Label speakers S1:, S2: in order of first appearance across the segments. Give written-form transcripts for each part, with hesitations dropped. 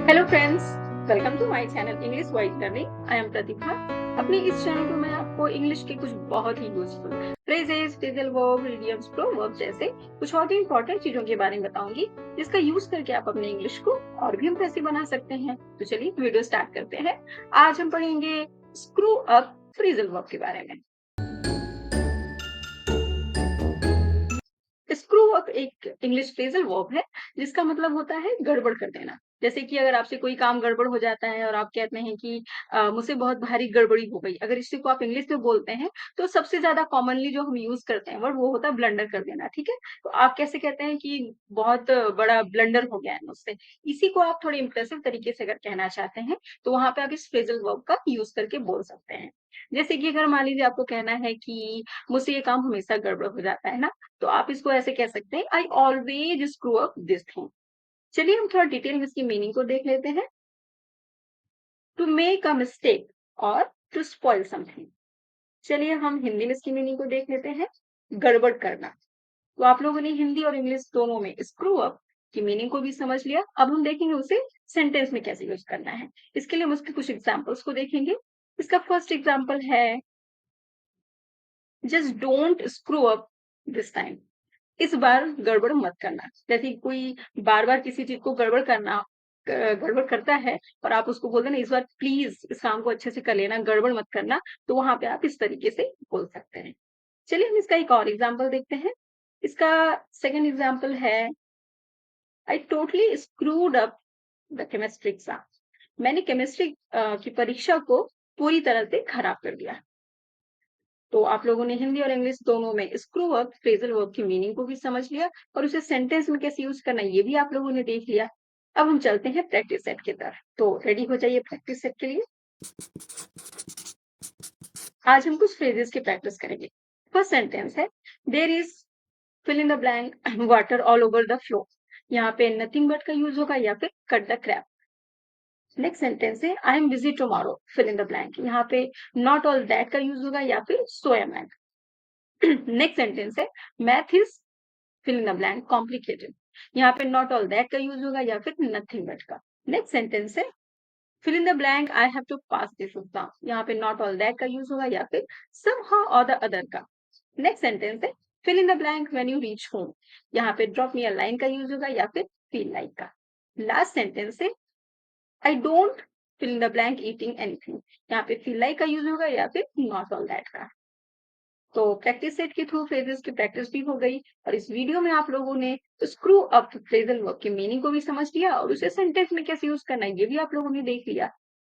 S1: Hello friends, welcome to my channel English wise learning. I am Pratibha. अपने इस channel पर मैं आपको इंग्लिश के कुछ बहुत ही useful phrases, phrasal verb, idioms, proverb जैसे कुछ और भी इंपॉर्टेंट चीजों के बारे में बताऊंगी, जिसका यूज करके आप अपने इंग्लिश को और भी इम्प्रेसिव बना सकते हैं। तो चलिए वीडियो स्टार्ट करते हैं। आज हम पढ़ेंगे स्क्रू अप फ्रेजल वर्ब के बारे में। स्क्रू अप एक इंग्लिश फ्रेजल वर्ब है जिसका मतलब होता है गड़बड़ कर देना। जैसे कि अगर आपसे कोई काम गड़बड़ हो जाता है और आप कहते हैं कि मुझसे बहुत भारी गड़बड़ी हो गई। अगर इसी को आप इंग्लिश में बोलते हैं तो सबसे ज्यादा कॉमनली जो हम यूज करते हैं वर्ड वो होता है ब्लंडर कर देना। ठीक है, तो आप कैसे कहते हैं कि बहुत बड़ा ब्लंडर हो गया है मुझसे। इसी को आप थोड़े इंप्रेसिव तरीके से अगर कहना चाहते हैं तो वहां पे आप इस फ्रेजल वर्ब का यूज करके बोल सकते हैं। जैसे कि अगर मान लीजिए आपको कहना है कि मुझसे ये काम हमेशा गड़बड़ हो जाता है ना, तो आप इसको ऐसे कह सकते हैं, I always screw up this thing. चलिए हम थोड़ा डिटेल में इसकी मीनिंग को देख लेते हैं। टू मेक अ मिस्टेक और टू स्पॉइल समथिंग। चलिए हम हिंदी में इसकी मीनिंग को देख लेते हैं। गड़बड़ करना। तो आप लोगों ने हिंदी और इंग्लिश दोनों में स्क्रू अप की मीनिंग को भी समझ लिया। अब हम देखेंगे उसे सेंटेंस में कैसे यूज करना है। इसके लिए हम उसके कुछ एग्जाम्पल्स को देखेंगे। इसका फर्स्ट एग्जाम्पल है, just don't screw up this time. इस बार गड़बड़ मत करना। जैसे कोई बार बार किसी चीज को गड़बड़ करता है और आप उसको बोलते ना, इस बार प्लीज इस काम को अच्छे से कर लेना, गड़बड़ मत करना, तो वहां पे आप इस तरीके से बोल सकते हैं। चलिए हम इसका एक और एग्जाम्पल देखते हैं। इसका सेकेंड एग्जाम्पल है, I totally screwed up the chemistry exam. मैंने केमिस्ट्री की परीक्षा को पूरी तरह से खराब कर दिया। तो आप लोगों ने हिंदी और इंग्लिश दोनों में स्क्रू अप फ्रेजल वर्ब की मीनिंग को भी समझ लिया और उसे सेंटेंस में कैसे यूज करना है ये भी आप लोगों ने देख लिया। अब हम चलते हैं प्रैक्टिस सेट की तरफ। तो रेडी हो जाइए प्रैक्टिस सेट के लिए। आज हम कुछ फ्रेजेस की प्रैक्टिस करेंगे। फर्स्ट सेंटेंस है, there is fill in the blank water all over the floor. यहाँ पे नथिंग बट का यूज होगा या फिर cut the crap. Next sentence है, I am busy tomorrow fill in the blank. यहाँ पे नॉट ऑल दैट का यूज होगा या फिर so am I. Next sentence है, math is fill in the blank complicated. यहाँ पे नॉट ऑल दैट का यूज होगा या फिर नथिंग बट का। नेक्स्ट सेंटेंस है, fill in the blank I have to pass this exam. यहाँ पे नॉट ऑल दैट का यूज होगा या फिर somehow or the other का। नेक्स्ट सेंटेंस है, fill in the blank when you reach home. यहाँ पे ड्रॉप मी अ लाइन का यूज होगा या फिर फील लाइक का। लास्ट सेंटेंस है, I don't fill in the blank eating anything. यहाँ पे फील लाइक का यूज होगा या फिर नॉट ऑल दैट का। तो प्रैक्टिस सेट के थ्रू फ्रेजेस की प्रैक्टिस भी हो गई और इस वीडियो में आप लोगों ने स्क्रू अप फ्रेजल वर्ब की मीनिंग को भी समझ लिया और उसे सेंटेंस में कैसे यूज करना है ये भी आप लोगों ने देख लिया।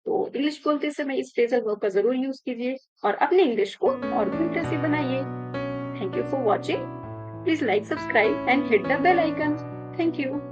S1: तो इंग्लिश बोलते समय इस फ्रेजल वर्ब का जरूर यूज कीजिए और अपने इंग्लिश को और भी इंप्रेसिव बनाइए। Thank you for watching. Please like, subscribe and hit the bell icon. Thank you.